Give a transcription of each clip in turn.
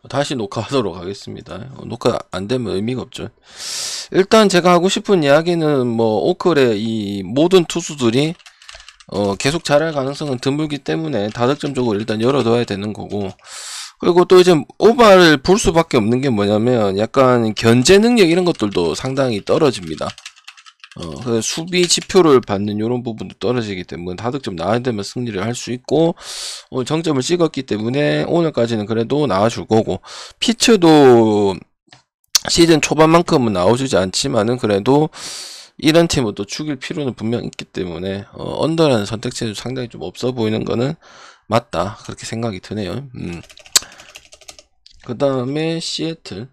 다시 녹화하도록 하겠습니다. 녹화 안 되면 의미가 없죠. 일단 제가 하고 싶은 이야기는 뭐 오클의 이 모든 투수들이 계속 잘할 가능성은 드물기 때문에 다득점 쪽으로 일단 열어둬야 되는 거고, 그리고 또 이제 오바를 볼 수밖에 없는 게 뭐냐면 약간 견제 능력 이런 것들도 상당히 떨어집니다. 그 수비 지표를 받는 이런 부분도 떨어지기 때문에 다득점 나와야 되면 승리를 할 수 있고, 오늘 정점을 찍었기 때문에 오늘까지는 그래도 나와줄 거고, 피츠도 시즌 초반만큼은 나와주지 않지만은 그래도 이런 팀을 또 죽일 필요는 분명 있기 때문에 언더라는 선택지도 상당히 좀 없어 보이는 거는 맞다, 그렇게 생각이 드네요. 그 다음에 시애틀.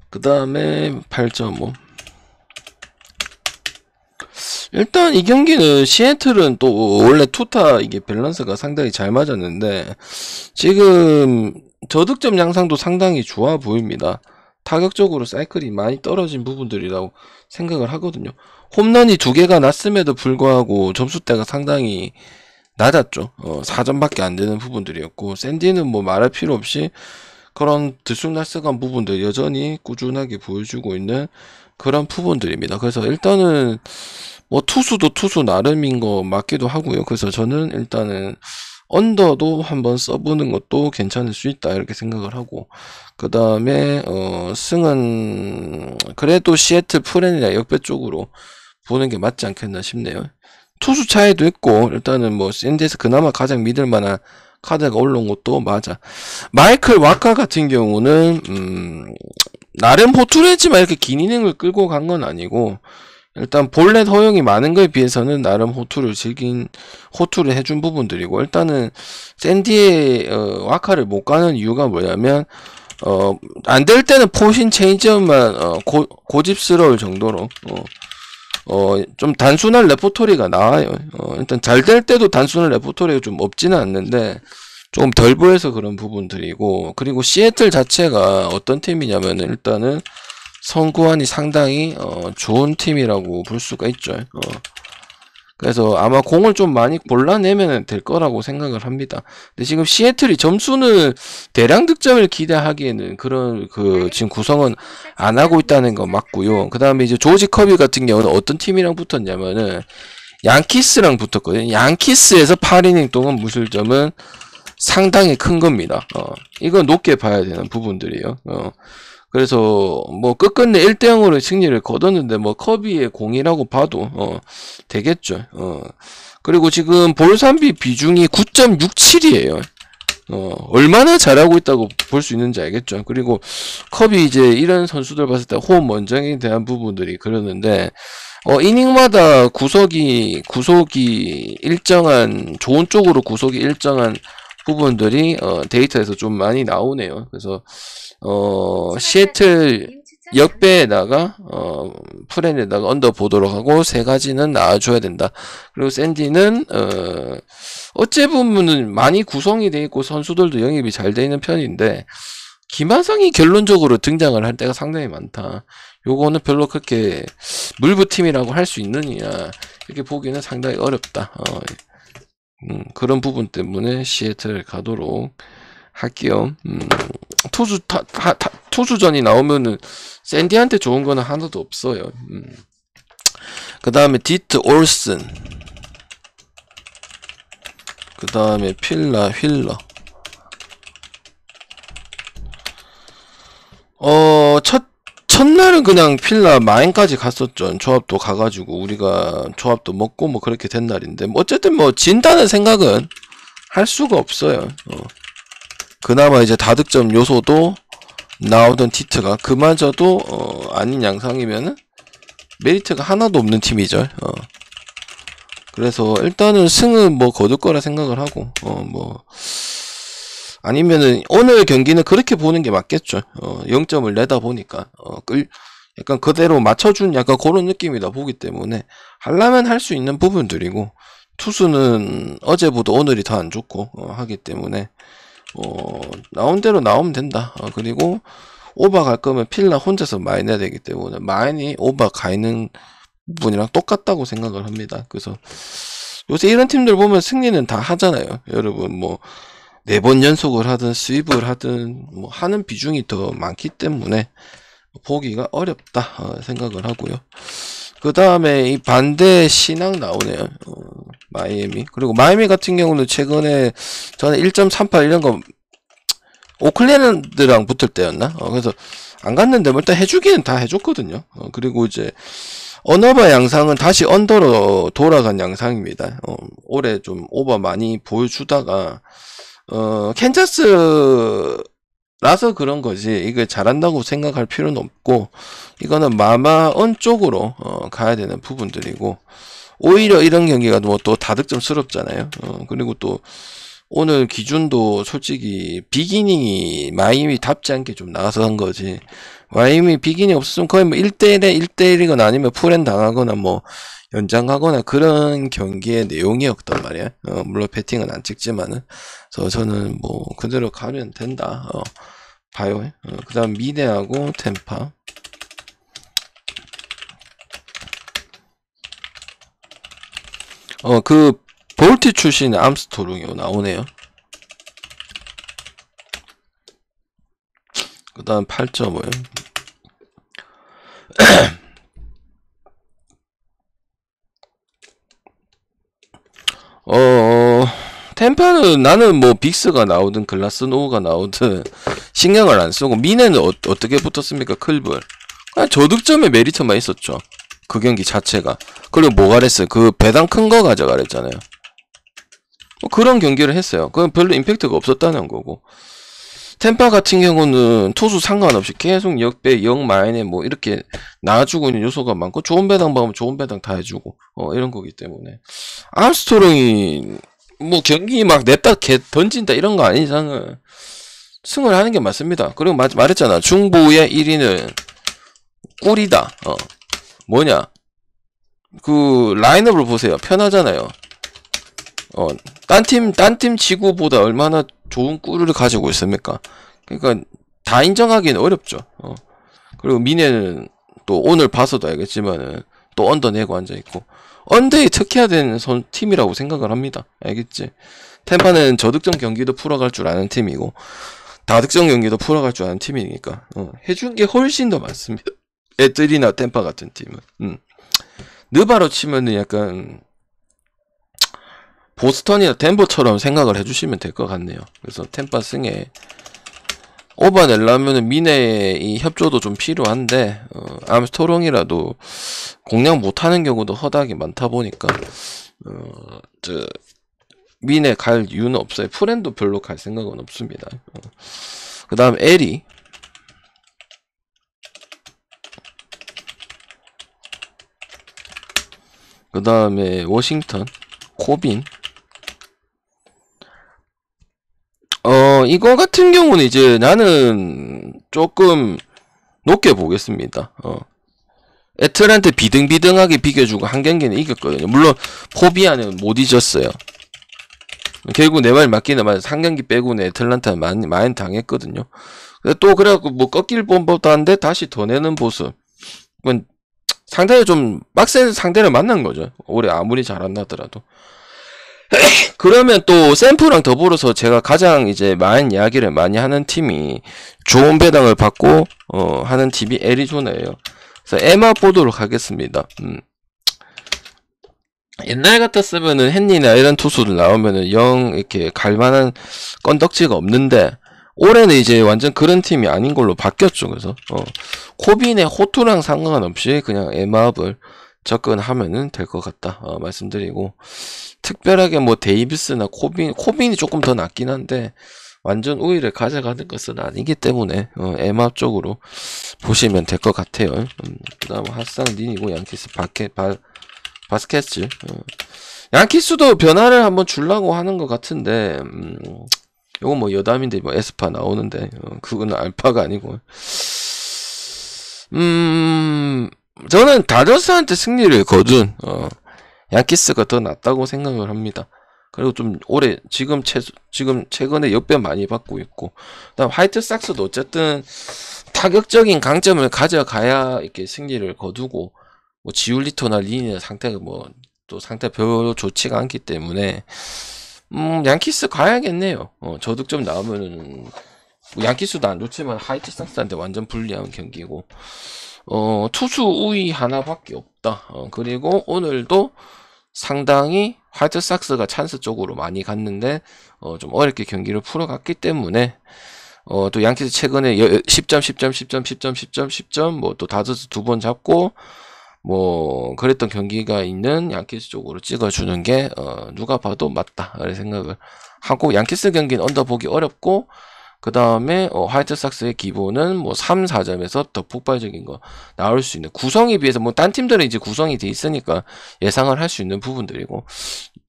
그 다음에 8.5. 일단 이 경기는 시애틀은 또 원래 투타 이게 밸런스가 상당히 잘 맞았는데 지금 저득점 양상도 상당히 좋아 보입니다. 타격적으로 사이클이 많이 떨어진 부분들이라고 생각을 하거든요. 홈런이 2개가 났음에도 불구하고 점수대가 상당히 낮았죠. 4점밖에 안 되는 부분들이었고, 샌디는 뭐 말할 필요 없이 그런 들쑥날쑥한 부분들 여전히 꾸준하게 보여주고 있는 그런 부분들입니다. 그래서 일단은 뭐 투수도 투수 나름인 거 맞기도 하고요. 그래서 저는 일단은 언더도 한번 써보는 것도 괜찮을 수 있다, 이렇게 생각을 하고, 그 다음에 승은 그래도 시애틀 프렌이나 역배 쪽으로 보는 게 맞지 않겠나 싶네요. 투수 차이도 있고, 일단은 뭐 샌디에서 그나마 가장 믿을 만한 카드가 올라온 것도 맞아. 마이클 와카 같은 경우는 나름 호투를 했지만 이렇게 긴 이닝을 끌고 간 건 아니고, 일단 볼넷 허용이 많은 거에 비해서는 나름 호투를 해준 부분들이고, 일단은 샌디의 와카를 못 가는 이유가 뭐냐면 안 될 때는 포신 체인지업만 고집스러울 정도로 좀 단순한 레포토리가 나와요. 일단 잘 될 때도 단순한 레포토리가 좀 없지는 않는데 조금 덜 보여서 그런 부분들이고, 그리고 시애틀 자체가 어떤 팀이냐면은 일단은 선구안이 상당히 좋은 팀이라고 볼 수가 있죠. 그래서 아마 공을 좀 많이 골라내면 될 거라고 생각을 합니다. 근데 지금 시애틀이 점수는 대량 득점을 기대하기에는 그런 지금 구성은 안 하고 있다는 거 맞고요. 그 다음에 이제 조지 커비 같은 경우는 어떤 팀이랑 붙었냐면은 양키스랑 붙었거든요. 양키스에서 8이닝 동안 무실점은 상당히 큰 겁니다. 이건 높게 봐야 되는 부분들이에요. 그래서 뭐 끝끝내 1대0으로 승리를 거뒀는데 뭐 커비의 공이라고 봐도 되겠죠. 그리고 지금 볼산비 비중이 9.67이에요. 얼마나 잘하고 있다고 볼 수 있는지 알겠죠. 그리고 커비 이제 이런 선수들 봤을 때 호흡 원정에 대한 부분들이 그러는데 이닝마다 구속이 일정한 좋은 쪽으로 구속이 일정한 부분들이 데이터에서 좀 많이 나오네요. 그래서 시애틀 역배에다가 프렌에다가 언더 보도록 하고 세 가지는 나와줘야 된다. 그리고 샌디는 어째 보면은 많이 구성이 돼 있고 선수들도 영입이 잘 돼 있는 편인데 김하성이 결론적으로 등장을 할 때가 상당히 많다. 요거는 별로 그렇게 물부팀이라고 할 수 있느냐, 이렇게 보기는 상당히 어렵다. 그런 부분 때문에 시애틀 가도록 할게요. 투수전이 나오면은 샌디한테 좋은 거는 하나도 없어요. 그 다음에 디트 올슨, 그 다음에 필라 휠러. 첫날은 그냥 필라 마인까지 갔었죠. 조합도 가가지고 우리가 조합도 먹고 뭐 그렇게 된 날인데, 뭐 어쨌든 뭐 진다는 생각은 할 수가 없어요. 그나마 이제 다득점 요소도 나오던 티트가 그마저도 아닌 양상이면은 메리트가 하나도 없는 팀이죠. 그래서 일단은 승은 뭐 거둘 거라 생각을 하고, 뭐 아니면은 오늘 경기는 그렇게 보는 게 맞겠죠. 0점을 내다 보니까 약간 그대로 맞춰준 약간 그런 느낌이다 보기 때문에 하려면 할 수 있는 부분들이고, 투수는 어제보다 오늘이 더 안 좋고 하기 때문에 나온 대로 나오면 된다. 그리고 오버 갈 거면 필라 혼자서 마인 해야 되기 때문에 마인이 오버 가 있는 부분이랑 똑같다고 생각을 합니다. 그래서 요새 이런 팀들 보면 승리는 다 하잖아요. 여러분 뭐 4번 연속을 하든 스윕을 하든 뭐 하는 비중이 더 많기 때문에 보기가 어렵다 생각을 하고요. 그 다음에 이 반대 신앙 나오네요. 마이애미. 그리고 마이애미 같은 경우는 최근에 저는 1.38 이런 거 오클랜드랑 붙을 때였나? 그래서 안 갔는데 뭐 일단 해주기는 다 해줬거든요. 그리고 이제 언어바 양상은 다시 언더로 돌아간 양상입니다. 올해 좀 오버 많이 보여주다가 캔자스라서 그런 거지 이게 잘한다고 생각할 필요는 없고 이거는 마마언 쪽으로 가야 되는 부분들이고 오히려 이런 경기가 뭐 또 다득점스럽잖아요. 그리고 또 오늘 기준도 솔직히 비기닝이 마이애미답지 않게 좀 나와서 한 거지. 마이애미 비기닝 없었으면 거의 뭐 1대1에 1대1이거나 아니면 풀엔 당하거나 뭐 연장하거나 그런 경기의 내용이었단 말이야. 물론 배팅은 안 찍지만은. 그래서 저는 뭐 그대로 가면 된다. 봐요. 그 다음 미네하고 템파. 그 볼티 출신의 암스토롱이 나오네요. 그 다음 8.5요. 템파는 나는 뭐 빅스가 나오든 글라스노우가 나오든 신경을 안 쓰고 미네는 어떻게 붙었습니까? 클블. 그냥 저득점의 메리트만 있었죠. 그 경기 자체가. 그리고 뭐가 그랬어요? 그 배당 큰 거 가져가랬잖아요. 뭐 그런 경기를 했어요. 그건 별로 임팩트가 없었다는 거고. 템파 같은 경우는 투수 상관없이 계속 역배, 역마인에 뭐 이렇게 나와주고 있는 요소가 많고 좋은 배당 받으면 좋은 배당 다 해주고 이런 거기 때문에 암스토롱이 뭐 경기 막 냈다 던진다 이런 거 아닌 이상은 승을 하는 게 맞습니다. 그리고 말했잖아. 중부의 1위는 꿀이다. 뭐냐 그 라인업을 보세요. 편하잖아요. 딴 팀 지구보다 얼마나 좋은 꿀을 가지고 있습니까? 그러니까 다 인정하기는 어렵죠. 그리고 미네는 또 오늘 봐서도 알겠지만은 또 언더 내고 앉아있고 언더에 특화된 팀이라고 생각을 합니다. 알겠지? 템파는 저득점 경기도 풀어갈 줄 아는 팀이고 다득점 경기도 풀어갈 줄 아는 팀이니까 해준 게 훨씬 더 많습니다. 애들이나 템파 같은 팀은 느바로 치면은 약간 보스턴이나 덴버처럼 생각을 해주시면 될 것 같네요. 그래서 템파 승에 오버내려면은 미네의 이 협조도 좀 필요한데 암스토롱이라도 공략 못하는 경우도 허다하게 많다 보니까 미네 갈 이유는 없어요. 프렌도 별로 갈 생각은 없습니다. 그 다음 에리. 그 다음에 워싱턴 코빈. 이거 같은 경우는 이제 나는 조금 높게 보겠습니다. 애틀한테 비등비등하게 비겨주고 한 경기는 이겼거든요. 물론 포비아는 못 잊었어요. 결국 내 말 맞기는 맞아요. 3경기 빼고는 애틀란타 많이 당했거든요. 또 그래갖고 뭐 꺾일 뻔뻔도 한데 다시 더 내는 모습. 상당히 좀 빡센 상대를 만난 거죠. 올해 아무리 잘한다더라도. 그러면 또 샘프랑 더불어서 제가 가장 이제 많은 이야기를 많이 하는 팀이 좋은 배당을 받고 하는 팀이 애리조나예요. 그래서 에마 보도록 하겠습니다. 옛날 같았으면은 헨리나 이런 투수들 나오면은 영 이렇게 갈만한 건덕지가 없는데 올해는 이제 완전 그런 팀이 아닌 걸로 바뀌었죠. 그래서 코빈의 호투랑 상관없이 그냥 에마업을 접근하면은 될 것 같다 말씀드리고, 특별하게 뭐 데이비스나 코빈이 조금 더 낫긴 한데 완전 우위를 가져가는 것은 아니기 때문에 에마 쪽으로 보시면 될 것 같아요. 그 다음 하상 닌이고 양키스 바스켓츠. 양키스도 변화를 한번 주려고 하는 것 같은데 요건 뭐 여담인데 뭐 에스파 나오는데 그거는 알파가 아니고 저는 다저스한테 승리를 거둔 양키스가 더 낫다고 생각을 합니다. 그리고 좀 올해 지금 최근에 역변 많이 받고 있고, 그다음 화이트삭스도 어쨌든 타격적인 강점을 가져가야 이렇게 승리를 거두고, 뭐 지울리토나 린의 상태가 뭐 또 상태 별로 좋지가 않기 때문에 양키스 가야겠네요. 저득점 나오면은 양키스도 안 좋지만 화이트삭스한테 완전 불리한 경기고 투수 우위 하나밖에 없다. 그리고 오늘도 상당히 화이트삭스가 찬스 쪽으로 많이 갔는데 좀 어렵게 경기를 풀어갔기 때문에 또 양키스 최근에 10점 뭐 또 다저스 2번 잡고 뭐 그랬던 경기가 있는 양키스 쪽으로 찍어주는 게 누가 봐도 맞다 라는 생각을 하고, 양키스 경기는 언더 보기 어렵고 그 다음에 화이트삭스의 기본은 뭐 3, 4점에서 더 폭발적인 거 나올 수 있는, 구성에 비해서 뭐 딴 팀들은 이제 구성이 돼 있으니까 예상을 할 수 있는 부분들이고,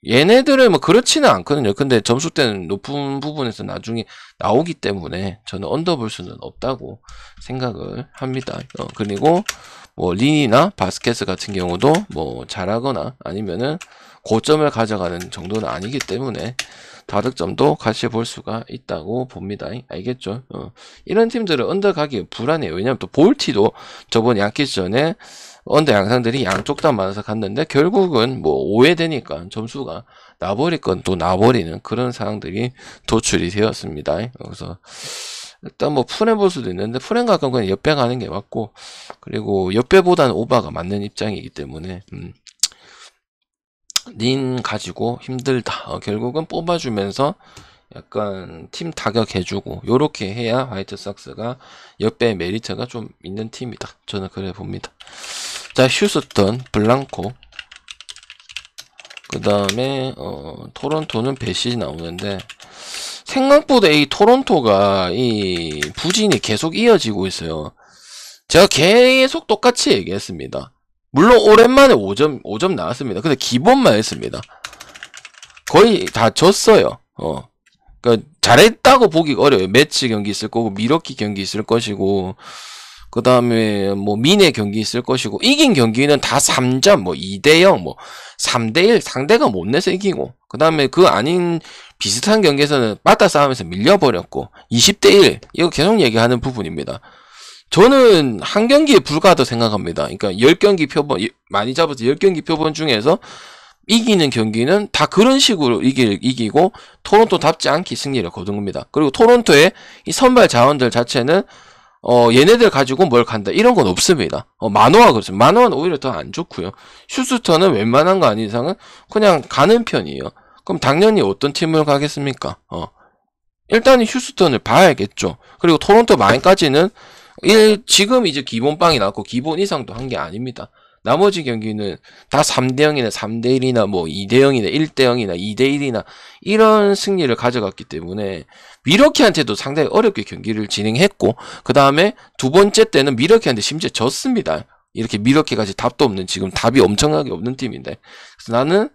얘네들은 뭐 그렇지는 않거든요. 근데 점수대는 높은 부분에서 나중에 나오기 때문에 저는 언더 볼 수는 없다고 생각을 합니다. 그리고 뭐 린이나 바스켓 같은 경우도 뭐 잘하거나 아니면은 고점을 가져가는 정도는 아니기 때문에 다득점도 같이 볼 수가 있다고 봅니다. 알겠죠? 이런 팀들은 언더 가기 불안해요. 왜냐면 또 볼티도 저번 양키스전에 언더 양상들이 양쪽 다 많아서 갔는데 결국은 뭐 오해되니까 점수가 나버릴 건 또 나버리는 그런 상황들이 도출이 되었습니다. 그래서 일단 뭐 풀엔 볼 수도 있는데 풀엔 가끔 그냥 옆배 가는 게 맞고, 그리고 옆배보다는 오바가 맞는 입장이기 때문에 닌 가지고 힘들다. 결국은 뽑아주면서 약간 팀 타격해주고 요렇게 해야 화이트삭스가 옆배 메리트가 좀 있는 팀이다. 저는 그래 봅니다. 자, 휴스턴 블랑코, 그 다음에 토론토는 배시 나오는데, 생각보다 이 토론토가 이 부진이 계속 이어지고 있어요. 제가 계속 똑같이 얘기했습니다. 물론 오랜만에 5점 나왔습니다. 근데 기본만 했습니다. 거의 다 졌어요. 그러니까 잘했다고 보기가 어려워요. 매치 경기 있을 거고, 미러키 경기 있을 것이고, 그 다음에 뭐 미네 경기 있을 것이고, 이긴 경기는 다 3점, 뭐 2대0, 뭐 3대1 상대가 못 내서 이기고, 그 다음에 그 아닌 비슷한 경기에서는 빠따 싸움에서 밀려버렸고, 20대1 이거 계속 얘기하는 부분입니다. 저는 한 경기에 불과하다고 생각합니다. 그러니까 10경기 표본, 많이 잡아서 10경기 표본 중에서 이기는 경기는 다 그런 식으로 이기고 토론토답지 않게 승리를 거둔 겁니다. 그리고 토론토의 이 선발 자원들 자체는 얘네들 가지고 뭘 간다 이런 건 없습니다. 만호가 그렇죠. 만호는 오히려 더 안 좋고요. 휴스턴은 웬만한 거 아닌 이상은 그냥 가는 편이에요. 그럼 당연히 어떤 팀을 가겠습니까? 일단은 휴스턴을 봐야겠죠. 그리고 토론토 마인까지는 지금 이제 기본빵이 나왔고 기본 이상도 한 게 아닙니다. 나머지 경기는 다 3대0이나 3대1이나 뭐 2대0이나 1대0이나 2대1이나 이런 승리를 가져갔기 때문에 미러키한테도 상당히 어렵게 경기를 진행했고, 그 다음에 두 번째 때는 미러키한테 심지어 졌습니다. 이렇게 미러키까지 답도 없는, 지금 답이 엄청나게 없는 팀인데, 그래서 나는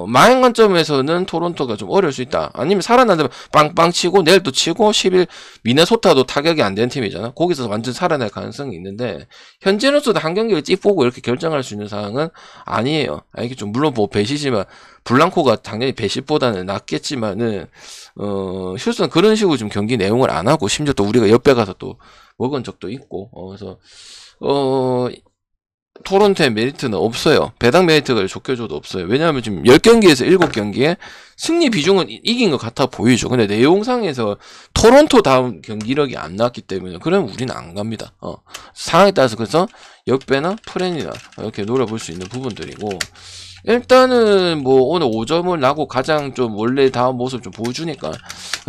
마행 관점에서는 토론토가 좀 어려울 수 있다. 아니면 살아난다면 빵빵 치고 내일 또 치고 10일 미네소타도 타격이 안 되는 팀이잖아. 거기서 완전 살아날 가능성이 있는데, 현재로서도 한 경기를 찍보고 이렇게 결정할 수 있는 상황은 아니에요. 알겠죠? 물론 뭐 배시지만 블랑코가 당연히 배시보다는 낫겠지만은 휴스턴 그런 식으로 좀 경기 내용을 안 하고, 심지어 또 우리가 옆에 가서 또 먹은 적도 있고, 그래서 토론토의 메리트는 없어요. 배당 메리트가 좋게 줘도 없어요. 왜냐하면 지금 10경기에서 7경기에 승리 비중은 이긴 것 같아 보이죠. 근데 내용상에서 토론토 다음 경기력이 안 나왔기 때문에 그러면 우리는 안 갑니다. 상황에 따라서 그래서 역배나 프렌이나 이렇게 노려볼 수 있는 부분들이고, 일단은 뭐 오늘 5점을 나고 가장 좀 원래 다운 모습 좀 보여주니까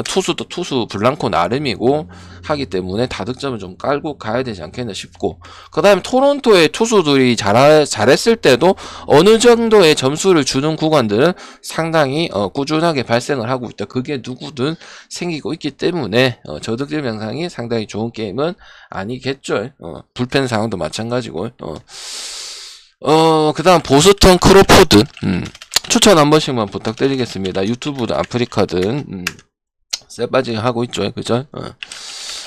투수도 투수 블랑코 나름이고 하기 때문에 다득점을 좀 깔고 가야 되지 않겠나 싶고, 그 다음에 토론토의 투수들이 잘했을 때도 어느 정도의 점수를 주는 구간들은 상당히 꾸준하게 발생을 하고 있다. 그게 누구든 생기고 있기 때문에 저득점 양상이 상당히 좋은 게임은 아니겠죠. 불펜 상황도 마찬가지고. 그 다음 보스턴 크로포드 추천 한 번씩만 부탁드리겠습니다. 유튜브든 아프리카든 쎄빠지게 하고 있죠. 그죠?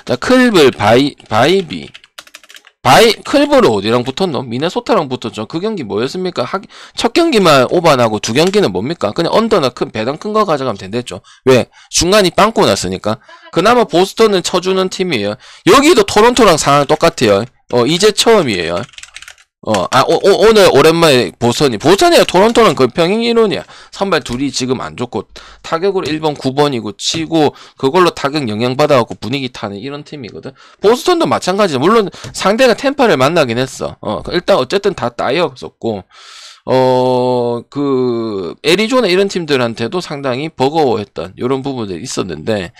자, 클블 바이비 클블은 어디랑 붙었노? 미네소타랑 붙었죠. 그 경기 뭐였습니까? 첫 경기만 오반하고 두 경기는 뭡니까? 그냥 언더나 배당 큰 거 가져가면 된댔죠. 왜? 중간이 빵꾸 났으니까. 그나마 보스턴은 쳐주는 팀이에요. 여기도 토론토랑 상황 똑같아요. 이제 처음이에요. 오늘 오랜만에 보선이야. 토론토는 그 평행 이론이야. 선발 둘이 지금 안 좋고, 타격으로 1번, 9번이고, 치고, 그걸로 타격 영향받아갖고 분위기 타는 이런 팀이거든. 보스턴도 마찬가지야. 물론 상대가 템파를 만나긴 했어. 일단 어쨌든 다 따였었고, 애리조나 이런 팀들한테도 상당히 버거워했던 이런 부분들이 있었는데,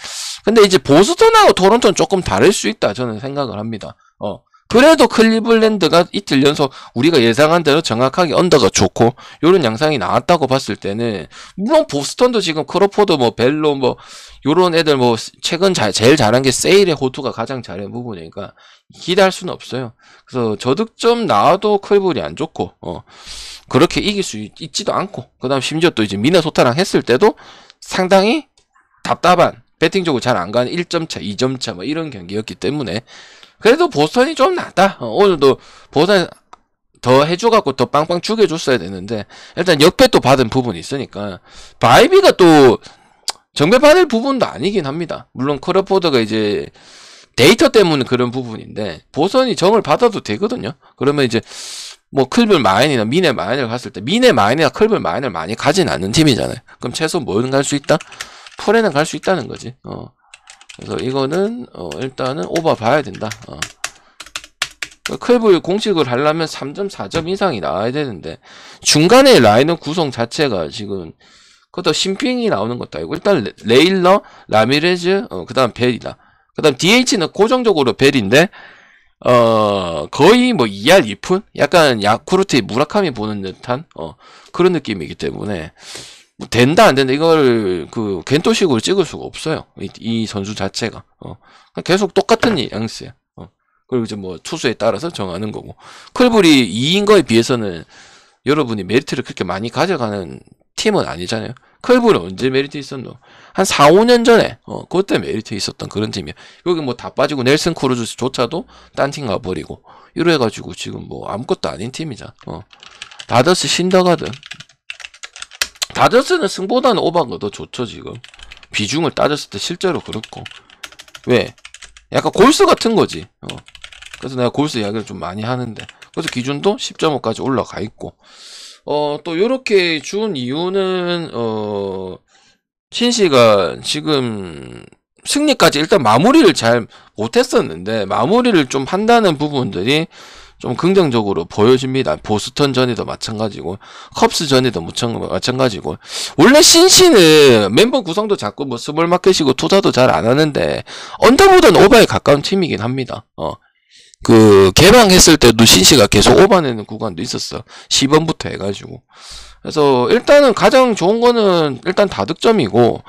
근데 이제 보스턴하고 토론토는 조금 다를 수 있다. 저는 생각을 합니다. 그래도 클리블랜드가 이틀 연속 우리가 예상한 대로 정확하게 언더가 좋고 요런 양상이 나왔다고 봤을 때는 물론 보스턴도 지금 크로포드 뭐 벨로 뭐 요런 애들 뭐 최근 제일 잘한 게 세일의 호투가 가장 잘한 부분이니까 기대할 수는 없어요. 그래서 저득점 나와도 클블이 안 좋고 그렇게 이길 수 있지도 않고 그다음 심지어 또 이제 미네소타랑 했을 때도 상당히 답답한 배팅적으로 잘 안 가는 1점 차, 2점 차 뭐 이런 경기였기 때문에 그래도 보스턴이 좀 낫다. 오늘도 보스턴이 더 해줘갖고 더 빵빵 죽여줬어야 되는데 일단 역배도 받은 부분이 있으니까 바이비가 또 정배받을 부분도 아니긴 합니다. 물론 크로포드가 이제 데이터 때문에 그런 부분인데 보스턴이 정을 받아도 되거든요. 그러면 이제 뭐 클블 마인이나 미네 마인을 갔을 때 미네 마인이나 클블 마인을 많이 가진 않는 팀이잖아요. 그럼 최소 뭐는 갈 수 있다? 풀에는 갈 수 있다는 거지. 그래서 이거는 일단은 오버 봐야 된다. 클블 공식을 하려면 3.4점 이상이 나와야 되는데 중간에 라인업 구성 자체가 지금 그것도 심핑이 나오는 것도 아니고 일단 레일러, 라미레즈, 그 다음 벨이다. 그 다음 DH는 고정적으로 벨인데 거의 뭐 2할 2푼? 약간 야쿠르트의 무라카미 보는 듯한 그런 느낌이기 때문에 뭐 된다 안 된다 이걸 그 겐토식으로 찍을 수가 없어요. 이 선수 자체가 계속 똑같은 양수야. 그리고 이제 뭐 투수에 따라서 정하는 거고 클블이 2인 거에 비해서는 여러분이 메리트를 그렇게 많이 가져가는 팀은 아니잖아요. 클블은 언제 메리트 있었노? 한 4, 5년 전에 그때 메리트 있었던 그런 팀이야. 여기 뭐 다 빠지고 넬슨 크루즈조차도 딴 팀 가버리고 이래가지고 지금 뭐 아무것도 아닌 팀이잖아. 다저스 신더가든 다저스는 승보다는 오버가 더 좋죠. 지금 비중을 따졌을 때 실제로 그렇고 왜? 약간 골스 같은 거지. 그래서 내가 골스 이야기를 좀 많이 하는데 그래서 기준도 10.5까지 올라가 있고 또 요렇게 준 이유는 신시가 지금 승리까지 일단 마무리를 잘 못했었는데 마무리를 좀 한다는 부분들이 좀 긍정적으로 보여집니다. 보스턴 전에도 마찬가지고 컵스 전에도 마찬가지고 원래 신시는 멤버 구성도 자꾸 뭐 스몰 마켓이고 투자도 잘 안 하는데 언더보다는 오버에 가까운 팀이긴 합니다. 그 개방했을 때도 신시가 계속 오버내는 구간도 있었어. 10원부터 해가지고 그래서 일단은 가장 좋은 거는 일단 다득점이고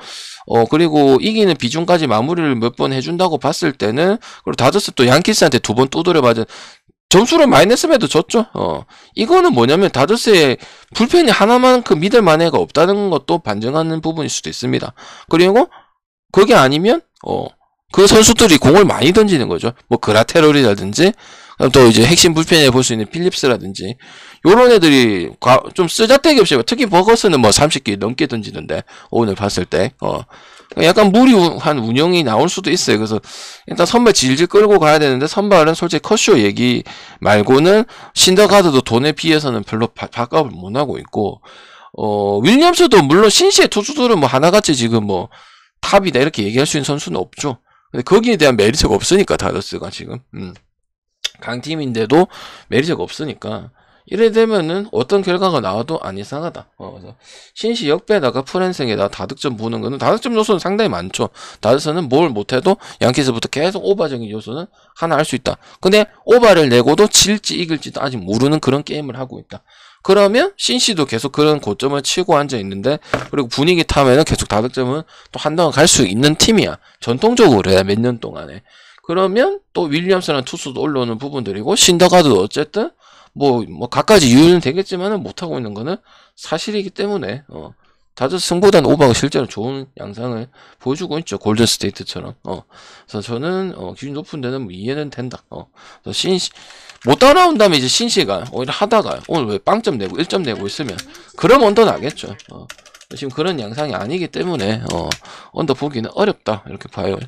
그리고 이기는 비중까지 마무리를 몇 번 해준다고 봤을 때는 그리고 다저스 또 양키스한테 2번 두드려 맞은 점수를 마이너스에도 줬죠. 이거는 뭐냐면 다저스의 불펜이 하나만큼 믿을 만해가 없다는 것도 반증하는 부분일 수도 있습니다. 그리고 그게 아니면 그 선수들이 공을 많이 던지는 거죠. 뭐 그라테롤이라든지 또 이제 핵심 불펜에 볼 수 있는 필립스라든지 요런 애들이 좀 쓰잘데기 없이 특히 버거스는 뭐 30개 넘게 던지는데 오늘 봤을 때 약간 무리한 운영이 나올 수도 있어요. 그래서 일단 선발 질질 끌고 가야 되는데 선발은 솔직히 컷쇼 얘기 말고는 신더가드도 돈에 비해서는 별로 바값을 못 하고 있고 윌리엄스도 물론 신시의 투수들은 뭐 하나같이 지금 뭐 탑이다 이렇게 얘기할 수 있는 선수는 없죠. 근데 거기에 대한 메리트가 없으니까 다저스가 지금 강팀인데도 메리트가 없으니까 이래 되면은 어떤 결과가 나와도 안 이상하다. 그래서 신시 역배다가 프랜생에다 다득점 보는 거는 다득점 요소는 상당히 많죠. 다저스는 뭘 못해도 양키스부터 계속 오버적인 요소는 하나 할 수 있다. 근데 오버를 내고도 질지 이길지도 아직 모르는 그런 게임을 하고 있다. 그러면 신시도 계속 그런 고점을 치고 앉아 있는데 그리고 분위기 타면은 계속 다득점은 또 한동안 갈 수 있는 팀이야. 전통적으로 해 몇 년 동안에. 그러면 또 윌리엄스라는 투수도 올라오는 부분들이고 신더가드도 어쨌든 뭐 각가지 이유는 되겠지만은 못하고 있는 거는 사실이기 때문에 다저스 승보다는 오버가 실제로 좋은 양상을 보여주고 있죠. 골든스테이트처럼. 그래서 저는 기준 높은 데는 뭐 이해는 된다. 그래서 신시 못 따라온다면 이제 신시가 오히려 하다가 오늘 왜 빵점 내고 1점 내고 있으면 그럼 언더 나겠죠. 지금 그런 양상이 아니기 때문에 언더 보기는 어렵다 이렇게 봐요.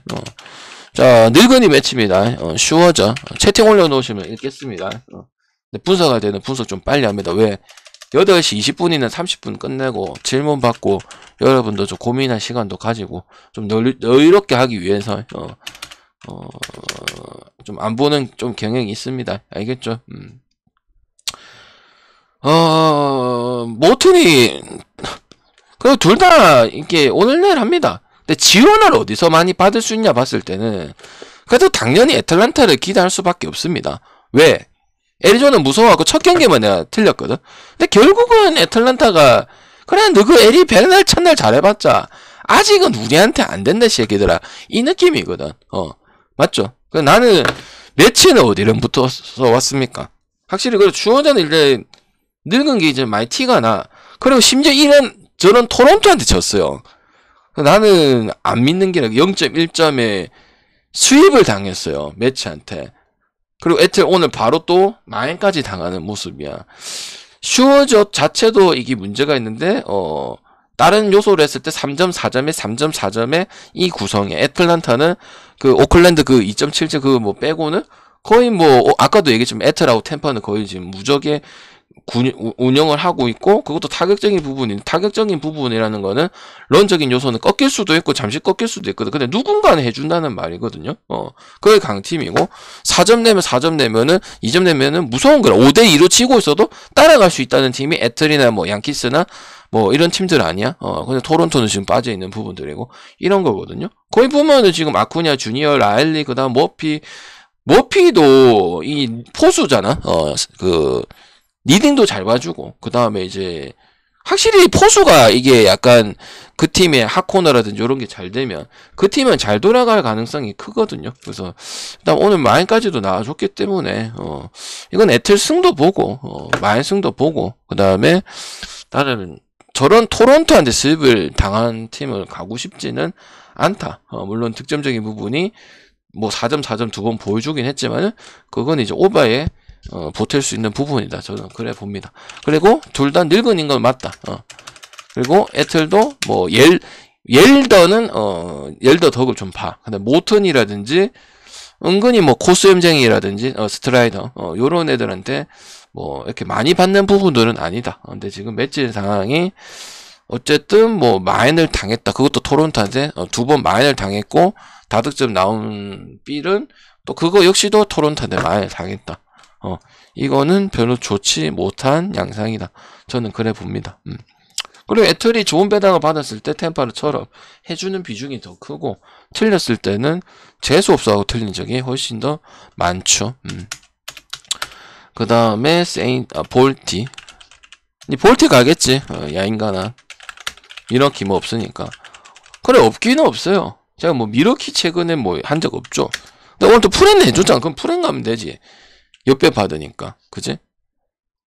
자 늙은이 매치입니다. 슈어저 채팅 올려놓으시면 읽겠습니다. 근데 분석할 때는 분석 좀 빨리 합니다. 왜? 8시 20분이나 30분 끝내고 질문 받고 여러분도 좀 고민할 시간도 가지고 좀 여유롭게 하기 위해서 좀 안 보는 좀 경향이 있습니다. 알겠죠? 모튼이 그 둘 다 이게 오늘 내일 합니다. 근데 지원을 어디서 많이 받을 수 있냐 봤을 때는 그래도 당연히 애틀란타를 기대할 수밖에 없습니다. 왜? 애리조나는 무서워하고 첫 경기만 내가 틀렸거든. 근데 결국은 애틀란타가 그래 너그 에리 백날 첫날 잘해봤자 아직은 우리한테 안 된다 새끼들아 이 느낌이거든. 맞죠? 나는 매치는 어디를 붙어서 왔습니까? 확실히 그래 주어자는 이제 늙은 게 이제 많이 티가 나. 그리고 심지어 저는 토론토한테 졌어요. 나는 안 믿는 게 0.1점에 수입을 당했어요. 매치한테. 그리고 애틀 오늘 바로 또 마인까지 당하는 모습이야. 슈어저 자체도 이게 문제가 있는데 다른 요소를 했을 때 3점 4점에 3점 4점에 이 구성에 애틀란타는 그 오클랜드 그 2.7점 그 뭐 빼고는 거의 뭐 아까도 얘기했지만 애틀하고 템파는 거의 지금 무적의 운영을 하고 있고 그것도 타격적인 부분이라는 거는 런적인 요소는 꺾일 수도 있고 잠시 꺾일 수도 있거든. 근데 누군가는 해준다는 말이거든요. 그게 강팀이고 4점 내면 4점 내면은 2점 내면은 무서운 거라. 5대2로 치고 있어도 따라갈 수 있다는 팀이 애틀이나 뭐 양키스나 뭐 이런 팀들 아니야? 근데 토론토는 지금 빠져 있는 부분들이고 이런 거거든요. 거기 보면은 지금 아쿠냐 주니어 라일리 그다음 머피도 이 포수잖아. 리딩도 잘 봐주고 그 다음에 이제 확실히 포수가 이게 약간 그 팀의 핫코너라든지 이런 게 잘 되면 그 팀은 잘 돌아갈 가능성이 크거든요. 그래서 일단 오늘 마인까지도 나와줬기 때문에 이건 애틀 승도 보고 마인 승도 보고 그 다음에 나는 저런 토론토한테 스윕을 당한 팀을 가고 싶지는 않다. 물론 득점적인 부분이 뭐 4점 4점 두 번 보여주긴 했지만은 그건 이제 오바에 보탤 수 있는 부분이다. 저는 그래 봅니다. 그리고 둘 다 늙은인 건 맞다. 그리고 애틀도 뭐 옐더는 옐더 덕을 좀 봐. 근데 모튼이라든지 은근히 뭐 코스염쟁이라든지 스트라이더 요런 애들한테 뭐 이렇게 많이 받는 부분들은 아니다. 근데 지금 매치 상황이 어쨌든 뭐 마인을 당했다. 그것도 토론토한테 두 번 마인을 당했고 다득점 나온 빌은 또 그거 역시도 토론토한테 마인을 당했다. 이거는 별로 좋지 못한 양상이다. 저는 그래 봅니다. 그리고 애틀이 좋은 배당을 받았을 때 템파르처럼 해주는 비중이 더 크고 틀렸을 때는 재수없어하고 틀린 적이 훨씬 더 많죠. 그 다음에 볼티 가겠지. 야인가나 미러키 뭐 없으니까. 그래 없기는 없어요. 제가 뭐 미러키 최근에 뭐 한 적 없죠. 근데 오늘 또 프렌 해줬잖아. 그럼 프렌 가면 되지. 옆에 받으니까. 그지?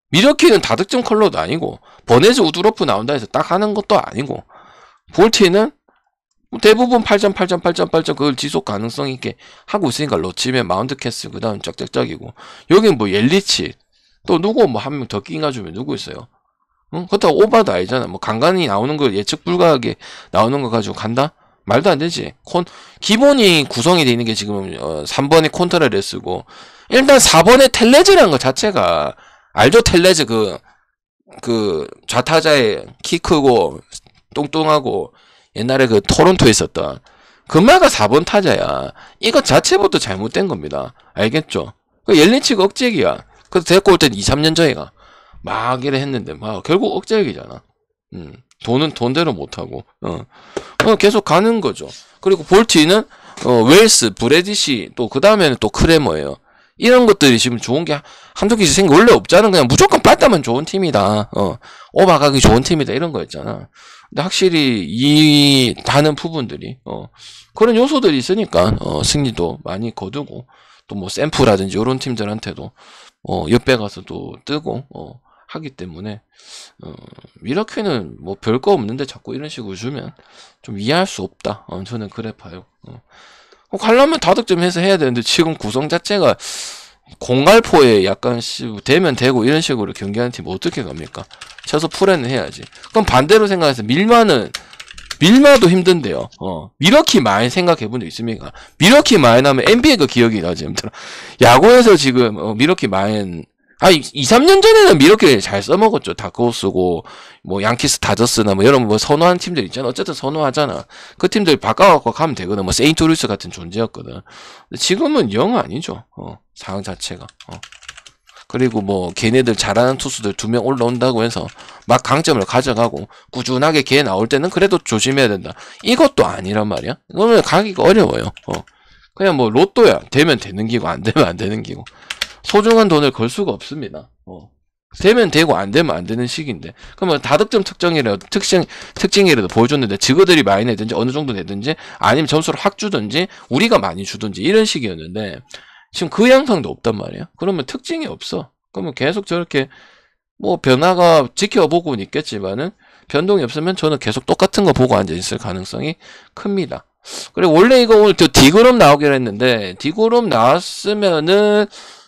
미러키는 다득점 컬러도 아니고 버네즈 우드로프 나온다 해서 딱 하는 것도 아니고 볼티는 대부분 8점 8점 8점 8점 그걸 지속 가능성 있게 하고 있으니까 로치면 마운트 캐스 그 다음 짝짝짝이고 여긴 뭐 옐리치 또 누구 뭐 한 명 더 끼가주면 누구 있어요? 응? 그렇다고 오바도 아니잖아. 뭐 간간히 나오는 걸 예측 불가하게 나오는 거 가지고 간다? 말도 안 되지. 기본이 구성이 되어 있는 게 지금 3번에 콘트라레스고 일단 4번에 텔레즈라는 것 자체가 알죠? 텔레즈 그 좌타자의 키 크고 뚱뚱하고 옛날에 그 토론토에 있었던 금마가 4번 타자야. 이거 자체부터 잘못된 겁니다. 알겠죠? 그 옐리치가 억제기야. 그래서 데리고 올 땐 2, 3년 전에가 막 이래 했는데 막 결국 억제기잖아. 돈은 돈대로 못하고 계속 가는 거죠. 그리고 볼티는 웰스, 브래디시 또 그 다음에는 또 크레머예요. 이런 것들이 지금 좋은 게 한두 개씩 생겨. 원래 없잖아. 그냥 무조건 빨다면 좋은 팀이다. 오바가기 좋은 팀이다. 이런 거였잖아. 근데 확실히 이 다른 부분들이 그런 요소들이 있으니까 승리도 많이 거두고 또 뭐 샘프라든지 이런 팀들한테도 옆에 가서도 뜨고 하기 때문에 미라클은 뭐 별거 없는데 자꾸 이런 식으로 주면 좀 이해할 수 없다. 저는 그래 봐요. 가려면 다득점해서 해야 되는데 지금 구성 자체가 공갈포에 약간 되면 되고 이런 식으로 경기하는 팀 어떻게 갑니까? 최소 풀에는 해야지. 그럼 반대로 생각해서 밀마도 힘든데요. 미러키 마인 생각해본 적 있습니까? 미러키 마인 하면 NBA 그 기억이 나지. 야구에서 지금 미러키 마인 2, 3년 전에는 미러키 잘 써먹었죠. 다크호스고, 뭐, 양키스 다저스나 뭐, 이런 뭐, 선호한 팀들 있잖아. 어쨌든 선호하잖아. 그 팀들 바꿔갖고 가면 되거든. 뭐, 세인트루이스 같은 존재였거든. 근데 지금은 영 아니죠. 상황 자체가. 그리고 뭐, 걔네들 잘하는 투수들 2명 올라온다고 해서, 막 강점을 가져가고, 꾸준하게 걔 나올 때는 그래도 조심해야 된다. 이것도 아니란 말이야. 그러면 가기가 어려워요. 그냥 뭐, 로또야. 되면 되는 기고, 안 되면 안 되는 기고. 소중한 돈을 걸 수가 없습니다. 되면 되고 안 되면 안 되는 시기인데 그러면 다득점 특징이라도 보여줬는데 지그들이 많이 내든지 어느 정도 내든지 아니면 점수를 확 주든지 우리가 많이 주든지 이런 식이었는데 지금 그 양상도 없단 말이야. 그러면 특징이 없어. 그러면 계속 저렇게 뭐 변화가 지켜보고는 있겠지만은 변동이 없으면 저는 계속 똑같은 거 보고 앉아있을 가능성이 큽니다. 그리고 원래 이거 오늘 디그롬 나오기로 했는데 디그롬 나왔으면은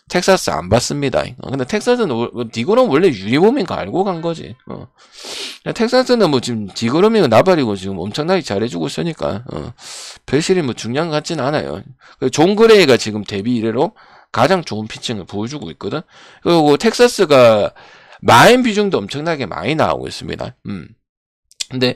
텍사스 안 봤습니다. 근데 텍사스는 디그롬 원래 유니폼인 거 알고 간 거지. 텍사스는 뭐 지금 디그롬이가 나발이고 지금 엄청나게 잘해주고 있으니까 별실이 뭐 중요한 것 같진 않아요. 존 그레이가 지금 데뷔 이래로 가장 좋은 피칭을 보여주고 있거든. 그리고 텍사스가 마인 비중도 엄청나게 많이 나오고 있습니다. 근데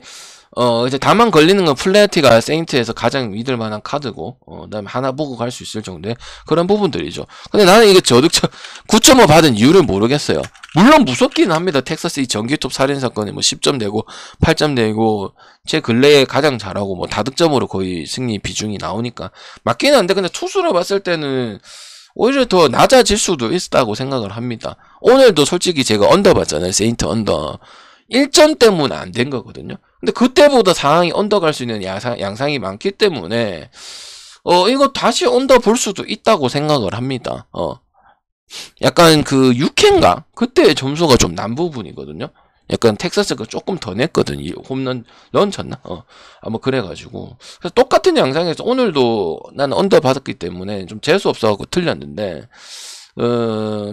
이제 다만 걸리는 건 플레이티가 세인트에서 가장 믿을 만한 카드고, 그다음에 하나 보고 갈 수 있을 정도의 그런 부분들이죠. 근데 나는 이게 저득점 9.5 받은 이유를 모르겠어요. 물론 무섭기는 합니다. 텍사스 이 전기톱 살인 사건에 뭐 10점 내고 8점 내고 제 근래에 가장 잘하고 뭐 다득점으로 거의 승리 비중이 나오니까 맞기는 한데 근데 투수로 봤을 때는 오히려 더 낮아질 수도 있다고 생각을 합니다. 오늘도 솔직히 제가 언더 봤잖아요. 세인트 언더. 1점 때문에 안 된 거거든요. 근데 그때보다 상황이 언더 갈 수 있는 양상이 많기 때문에 이거 다시 언더 볼 수도 있다고 생각을 합니다. 약간 그 6회인가? 그때 점수가 좀 난 부분이거든요. 약간 텍사스가 조금 더 냈거든. 이 홈런 런 쳤나? 아마 그래가지고 그래서 똑같은 양상에서 오늘도 나는 언더 받았기 때문에 좀 재수 없어갖고 틀렸는데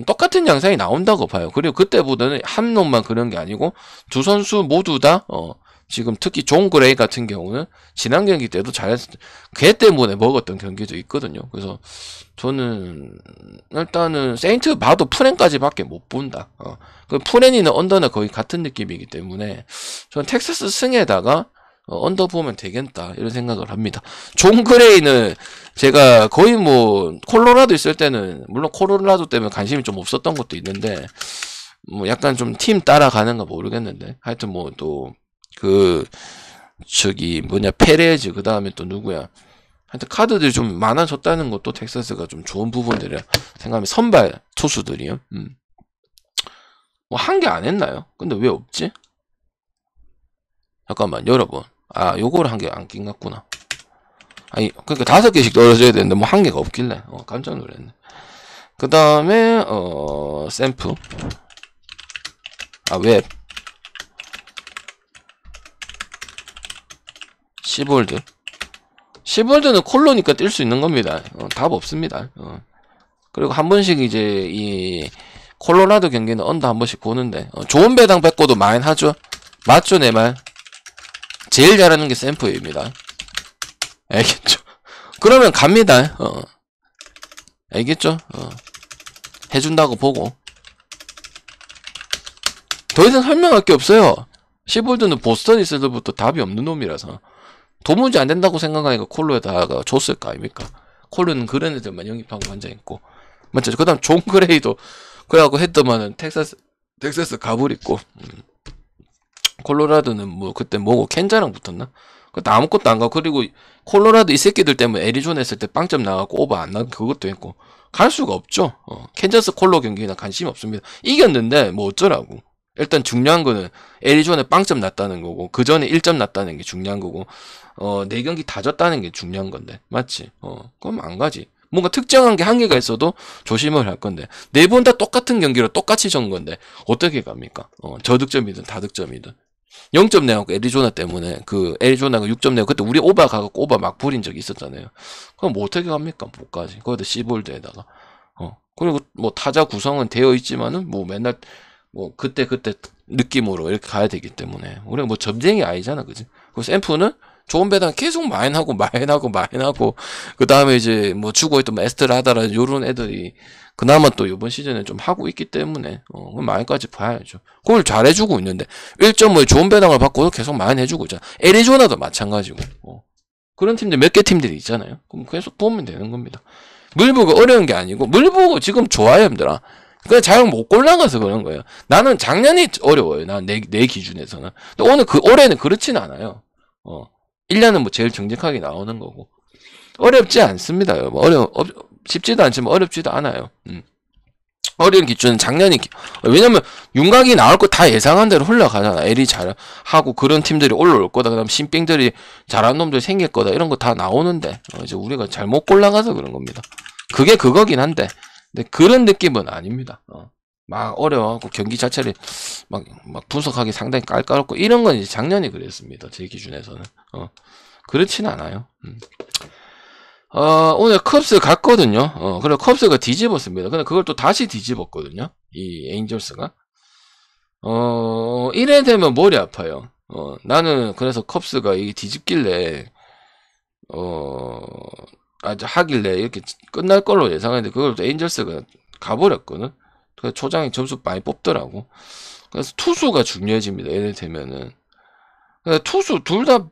똑같은 양상이 나온다고 봐요. 그리고 그때보다는 한 놈만 그런 게 아니고 두 선수 모두 다 지금 특히 존 그레이 같은 경우는 지난 경기 때도 잘했어. 걔 때문에 먹었던 경기도 있거든요. 그래서 저는 일단은 세인트 봐도 프렌까지밖에 못 본다. 그 프렌이는 언더나 거의 같은 느낌이기 때문에 저는 텍사스 승에다가 언더 보면 되겠다 이런 생각을 합니다. 존 그레이는 제가 거의 뭐 콜로라도 있을 때는 물론 콜로라도 때문에 관심이 좀 없었던 것도 있는데 뭐 약간 좀 팀 따라가는가 모르겠는데 하여튼 뭐 또 그 저기 뭐냐 페레즈 그 다음에 또 누구야 하여튼 카드들이 좀 많아졌다는 것도 텍사스가 좀 좋은 부분들이라 생각하면 선발 투수들이요. 뭐 한 개 안 했나요? 근데 왜 없지? 잠깐만 여러분. 요거를 한 개 안 낀 같구나. 아니, 그러니까 5개씩 떨어져야 되는데, 뭐, 한 개가 없길래, 깜짝 놀랐네. 그 다음에, 샘프. 웹. 시볼드. 시볼드는 콜로니까 뛸 수 있는 겁니다. 답 없습니다. 그리고 한 번씩 이제, 이, 콜로라도 경기는 언더 한 번씩 보는데, 좋은 배당 뺏고도 많이 하죠? 맞죠, 내 말? 제일 잘하는 게 샘프입니다. 알겠죠? 그러면 갑니다. 알겠죠? 해준다고 보고. 더 이상 설명할 게 없어요. 시볼드는 보스턴 있을 때부터 답이 없는 놈이라서. 도무지 안 된다고 생각하니까 콜로에다가 줬을 거 아닙니까? 콜로는 그런 애들만 영입하고 앉아있고. 맞죠? 그 다음 존 그레이도 그래갖고 했더만은 텍사스 가버렸고. 콜로라도는 뭐 그때 뭐고 켄자랑 붙었나? 그때 아무것도 안 가고 그리고 콜로라도 이 새끼들 때문에 애리조나 했을 때 빵점 나가고 오버 안 나고 그것도 했고 갈 수가 없죠. 캔자스 콜로 경기나 관심이 없습니다. 이겼는데 뭐 어쩌라고. 일단 중요한 거는 애리조나에 빵점 났다는 거고 그 전에 1점 났다는 게 중요한 거고 4경기 다 졌다는 게 중요한 건데 맞지? 그럼 안 가지. 뭔가 특정한 게 한계가 있어도 조심을 할 건데 4번 다 똑같은 경기로 똑같이 전 건데 어떻게 갑니까? 저득점이든 다득점이든 0점 내갖고 애리조나 때문에 그 애리조나가 6점 내고 그때 우리 오바 가갖고 오바 막 부린 적이 있었잖아요. 그럼 뭐 어떻게 갑니까? 못 가지. 거기다 시볼드에다가 그리고 뭐 타자 구성은 되어 있지만은 뭐 맨날 뭐 그때 느낌으로 이렇게 가야 되기 때문에 우리가 뭐 점쟁이 아니잖아, 그지? 그 샘프는 좋은 배당 계속 마인하고 그 다음에 이제 뭐 죽어있던 에스트라다라 요런 애들이 그나마 또 이번 시즌에 좀 하고 있기 때문에 마인까지 봐야죠. 그걸 잘해주고 있는데 1.5에 좋은 배당을 받고도 계속 마인 해주고 있잖아. 애리조나도 마찬가지고 그런 팀들 몇 개 팀들이 있잖아요. 그럼 계속 보면 되는 겁니다. 물부가 어려운 게 아니고 물부가 지금 좋아요, 힘들아. 그냥 잘 못 골라가서 그런 거예요. 나는 작년이 어려워요. 내 기준에서는. 근데 오늘 올해는 그렇진 않아요. 1년은 뭐 제일 정직하게 나오는 거고. 어렵지 않습니다. 쉽지도 않지만 어렵지도 않아요. 어려운 기준은 작년이, 왜냐면 윤곽이 나올 거 다 예상한 대로 흘러가잖아. L이 잘하고 그런 팀들이 올라올 거다. 그 다음 신兵들이 잘하는 놈들 생길 거다. 이런 거 다 나오는데, 이제 우리가 잘못 골라가서 그런 겁니다. 그게 그거긴 한데, 근데 그런 느낌은 아닙니다. 막 어려워하고 경기 자체를 막 분석하기 상당히 깔깔없고 이런 건 이제 작년이 그랬습니다. 제 기준에서는. 그렇진 않아요. 오늘 컵스 갔거든요. 그래 컵스가 뒤집었습니다. 근데 그걸 또 다시 뒤집었거든요. 이 에인절스가. 이래 되면 머리 아파요. 나는 그래서 컵스가 이게 뒤집길래 아주 하길래 이렇게 끝날 걸로 예상했는데 그걸 또 에인절스가 가버렸거든. 그래서 초장에 점수 많이 뽑더라고. 그래서 투수가 중요해집니다. 이래 되면은. 투수 둘 다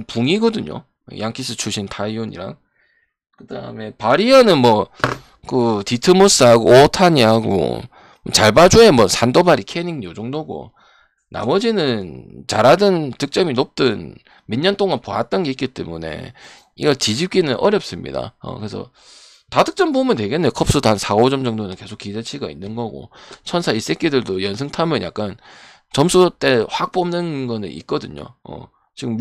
붕이거든요. 양키스 출신 타이온이랑. 그 다음에 바리어는 뭐 그 디트모스하고 오타니하고 잘 봐줘야 뭐 산도바리 캐닝 요 정도고 나머지는 잘하든 득점이 높든 몇 년 동안 봐왔던 게 있기 때문에 이걸 뒤집기는 어렵습니다. 그래서 다득점 보면 되겠네. 컵스도 한 4, 5점 정도는 계속 기대치가 있는 거고 천사 이 새끼들도 연승 타면 약간 점수 때 확 뽑는 거는 있거든요. 지금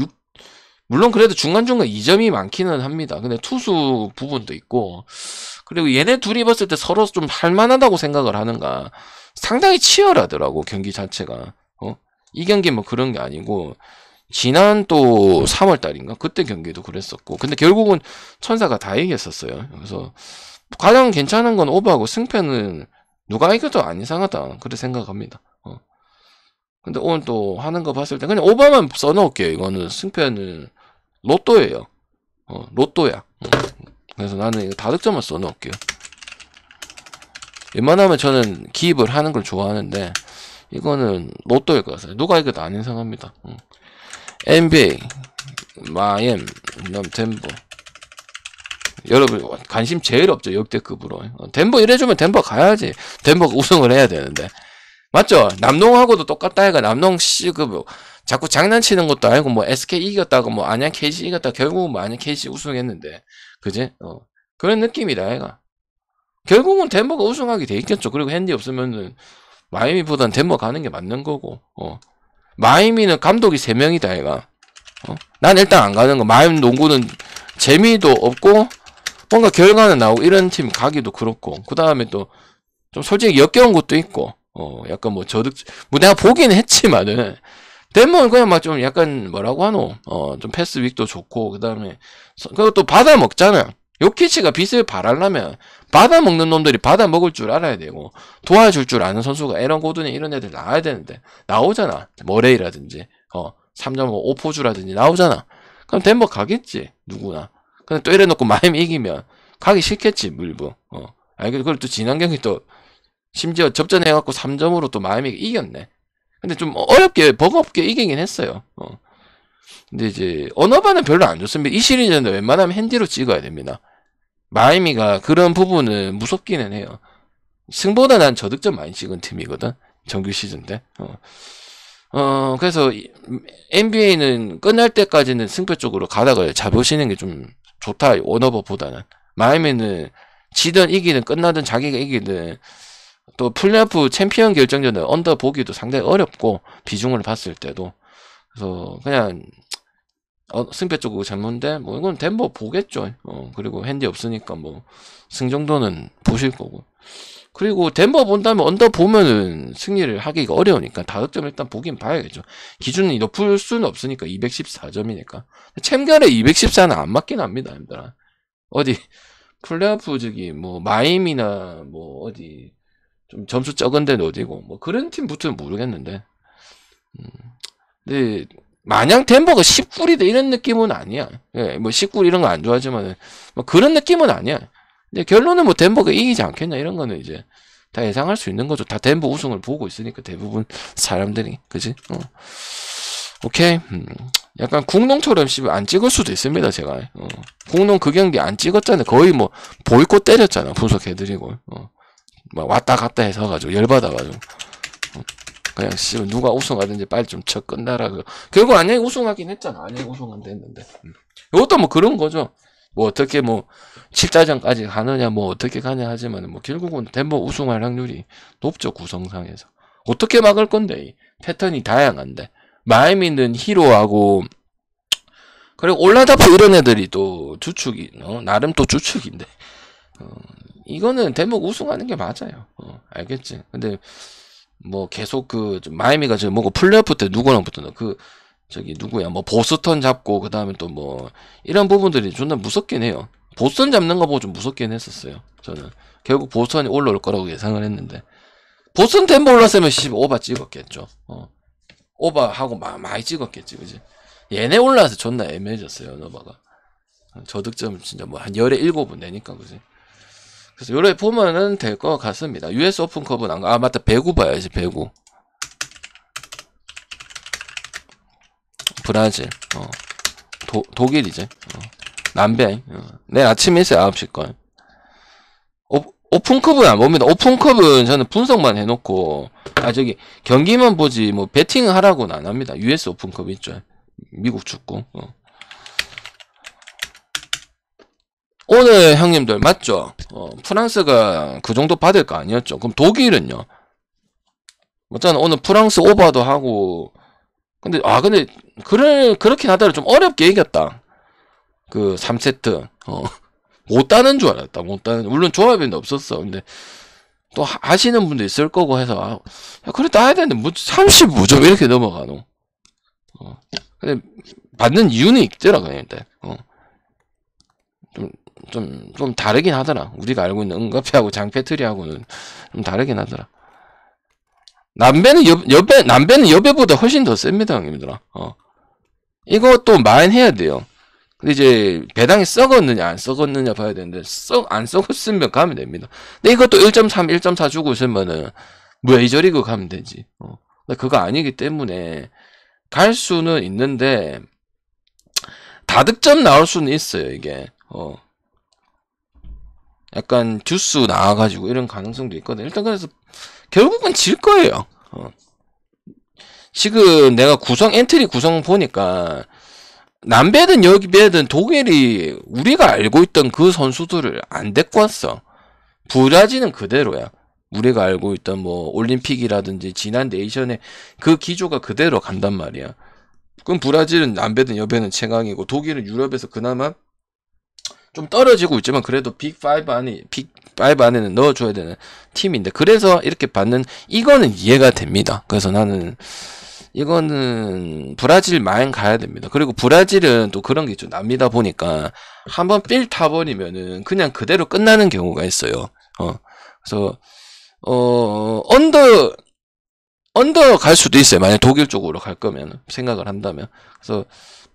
물론 그래도 중간중간 2점이 많기는 합니다. 근데 투수 부분도 있고 그리고 얘네 둘이 봤을 때 서로 좀 할만하다고 생각을 하는가 상당히 치열하더라고 경기 자체가. 이 경기 뭐 그런 게 아니고 지난 또 3월달인가 그때 경기도 그랬었고 근데 결국은 천사가 다 이겼었어요. 그래서 가장 괜찮은 건 오버하고 승패는 누가 이겨도 안 이상하다 그렇게 생각합니다. 근데 오늘 또 하는 거 봤을 때 그냥 오버만 써놓을게요. 이거는 승패는 로또예요. 로또야. 그래서 나는 이거 다득점만 써놓을게요. 웬만하면 저는 기입을 하는 걸 좋아하는데 이거는 로또일 것 같아요. 누가 이겨도 안 이상합니다. NBA, 마이애미, 덴버. 여러분 관심 제일 없죠. 역대급으로. 덴버 이래주면 덴버 가야지. 덴버가 우승을 해야 되는데. 맞죠? 남농하고도 똑같다 해가 남농 뭐 자꾸 장난치는 것도 아니고 뭐 SK 이겼다고 뭐 안양 KC 이겼다 결국은 뭐 안양 KC 우승했는데 그지? 그런 느낌이다 해가. 결국은 덴버가 우승하게 돼 있겠죠. 그리고 핸디 없으면은 마이애미보단 덴버 가는 게 맞는 거고. 마이애미는 감독이 3명이다 해가. 난 일단 안 가는 거. 마이애미 농구는 재미도 없고 뭔가 결과는 나오고 이런 팀 가기도 그렇고 그 다음에 또 좀 솔직히 역겨운 것도 있고 약간 뭐 뭐 내가 보긴 했지만은 덴버는 그냥 막 좀 약간 뭐라고 하노 좀 패스 윅도 좋고 그 다음에 그것도 받아 먹잖아. 요키치가 빚을 발하려면 받아 먹는 놈들이 받아 먹을 줄 알아야 되고 도와줄 줄 아는 선수가 에런 고든이 이런 애들 나와야 되는데 나오잖아. 모레이라든지 3.5 오포주라든지 나오잖아. 그럼 덴버 가겠지 누구나. 근데 또 이래놓고 마이애미 이기면 가기 싫겠지 물부. 그걸 또 지난 경기 또 심지어 접전해갖고 3점으로 또 마이애미가 이겼네. 근데 좀 어렵게 버겁게 이기긴 했어요. 근데 이제 언어반은 별로 안 좋습니다. 이 시리즈는 웬만하면 핸디로 찍어야 됩니다. 마이애미가 그런 부분은 무섭기는 해요. 승보다 난 저득점 많이 찍은 팀이거든. 정규 시즌 때. 그래서 NBA는 끝날 때까지는 승패 쪽으로 가닥을 잡으시는 게 좀 좋다. 원오버보다는. 마이애미는 지든 이기든 끝나든 자기가 이기든 또 플레이오프 챔피언 결정전은 언더 보기도 상당히 어렵고 비중을 봤을 때도 그래서 그냥 승패 쪽으로 잡는데 뭐 이건 덴버 보겠죠. 그리고 핸디 없으니까 뭐 승 정도는 보실 거고 그리고 덴버 본다면 언더 보면은 승리를 하기가 어려우니까 다득점 일단 보긴 봐야겠죠. 기준이 높을 수는 없으니까 214점이니까 챔결에 214는 안 맞긴 합니다. 힘들어. 어디 플레이오프 저기 뭐 마이애미나 뭐 어디 좀 점수 적은 데는 어디고 뭐 그런 팀 붙으면 모르겠는데 근데 마냥 덴버가 10굴이다 이런 느낌은 아니야. 예, 뭐 10굴 이런 거 안 좋아하지만 뭐 그런 느낌은 아니야. 근데 결론은 뭐 덴버가 이기지 않겠냐 이런 거는 이제 다 예상할 수 있는 거죠. 다 덴버 우승을 보고 있으니까 대부분 사람들이 그지? 오케이. 약간 국농처럼 안 찍을 수도 있습니다. 제가 국농 그 경기 안 찍었잖아요. 거의 뭐 보이콧 때렸잖아. 분석해드리고 막 왔다 갔다 해서 가지고 열받아가지고 그냥 누가 우승하든지 빨리 좀 쳐 끝나라. 결국 안양이 우승하긴 했잖아. 안양이 우승은 됐는데 이것도 뭐 그런 거죠. 뭐 어떻게 뭐 7자전까지 가느냐 뭐 어떻게 가냐 하지만 뭐 결국은 덴버 우승할 확률이 높죠. 구성상에서 어떻게 막을 건데 이 패턴이 다양한데 마이애미는 히로하고 그리고 올라다프 이런 애들이 또 주축이 나름 또 주축인데 이거는 덴버 우승하는 게 맞아요. 알겠지? 근데 뭐 계속 마이애미가 저 뭐고 플레이오프 때 누구랑 붙었나 저기 누구야 뭐 보스턴 잡고 그 다음에 또 뭐 이런 부분들이 존나 무섭긴 해요. 보스턴 잡는 거 보고 좀 무섭긴 했었어요. 저는 결국 보스턴이 올라올 거라고 예상을 했는데 보스턴 덴버 올랐으면 오바 찍었겠죠. 오바하고 많이 찍었겠지, 그지? 얘네 올라와서 존나 애매해졌어요, 너바가. 저득점 진짜 뭐 한 열에 7은 되니까, 그지? 그래서 요래 보면은 될 것 같습니다. US 오픈컵은 안 가. 아, 맞다. 배구 봐야지, 배구. 브라질, 독일이지. 남배. 내일 아침에 있어요, 9시건. 오픈컵은 안 봅니다. 오픈컵은 저는 분석만 해놓고, 저기, 경기만 보지, 뭐, 배팅 하라고는 안 합니다. US 오픈컵 있죠. 미국 축구. 오늘 형님들, 맞죠? 프랑스가 그 정도 받을 거 아니었죠? 그럼 독일은요? 맞잖아. 오늘 프랑스 오버도 하고, 근데, 그렇긴 하더라도 좀 어렵게 이겼다. 3세트. 못 따는 줄 알았다. 못 따는. 물론 조합에는 없었어. 근데 또 하시는 분도 있을 거고 해서 그래 따야 되는데 뭐 35점 이렇게 넘어가노. 근데 받는 이유는 있더라 그냥. 좀 다르긴 하더라. 우리가 알고 있는 은가페하고 장페트리하고는 좀 다르긴 하더라. 남배는 여배보다 훨씬 더 셉니다, 형님들아. 이것도 마인해야 돼요. 근데 이제 배당이 썩었느냐 안 썩었느냐 봐야 되는데 안 썩었으면 가면 됩니다. 근데 이것도 1.3, 1.4 주고 있으면은 메이저리그 가면 되지. 근데 그거 아니기 때문에 갈 수는 있는데 다득점 나올 수는 있어요. 이게 약간 듀스 나와가지고 이런 가능성도 있거든. 일단 그래서 결국은 질 거예요. 지금 내가 엔트리 구성 보니까 남배든 여배든 독일이 우리가 알고 있던 그 선수들을 안 데리고 왔어. 브라질은 그대로야. 우리가 알고 있던 뭐 올림픽이라든지 지난 네이션의 그 기조가 그대로 간단 말이야. 그럼 브라질은 남배든 여배는 최강이고 독일은 유럽에서 그나마 좀 떨어지고 있지만 그래도 빅5 안에는 넣어줘야 되는 팀인데 그래서 이렇게 받는 이거는 이해가 됩니다. 그래서 나는 이거는 브라질 마인 가야 됩니다. 그리고 브라질은 또 그런 게 있죠. 남미다 보니까 한번 삘 타버리면은 그냥 그대로 끝나는 경우가 있어요. 그래서 언더 갈 수도 있어요. 만약 독일 쪽으로 갈 거면 생각을 한다면. 그래서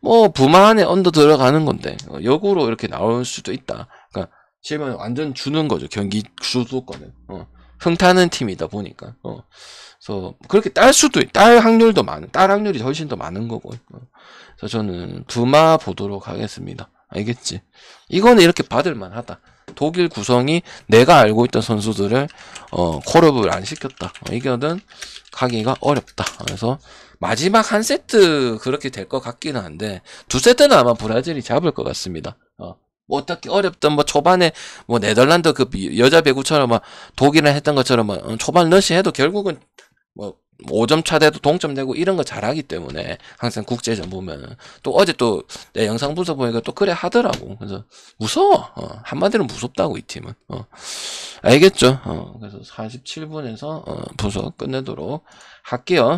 뭐 부마 안에 언더 들어가는 건데 역으로 이렇게 나올 수도 있다. 그러니까 지금 완전 주는 거죠. 경기 주도권은. 흥타는 팀이다 보니까. 그래서 그렇게 딸 확률도 딸 확률이 훨씬 더 많은 거고. 그래서 저는 부마 보도록 하겠습니다. 알겠지? 이거는 이렇게 받을만 하다. 독일 구성이 내가 알고 있던 선수들을 콜업을 안 시켰다. 이거는 가기가 어렵다. 그래서 마지막 한 세트 그렇게 될 것 같기는 한데 두 세트는 아마 브라질이 잡을 것 같습니다. 뭐 어떻게 어렵던 뭐 초반에 뭐 네덜란드 그 여자 배구처럼 막 독일을 했던 것처럼 막 초반 러시 해도 결국은 뭐 5점 차 돼도 동점 되고 이런 거 잘하기 때문에 항상 국제전 보면 또 어제 또 내 영상 분석 보니까 또 그래 하더라고. 그래서 무서워. 한마디로 무섭다고 이 팀은. 알겠죠? 그래서 47분에서 분석 끝내도록 할게요.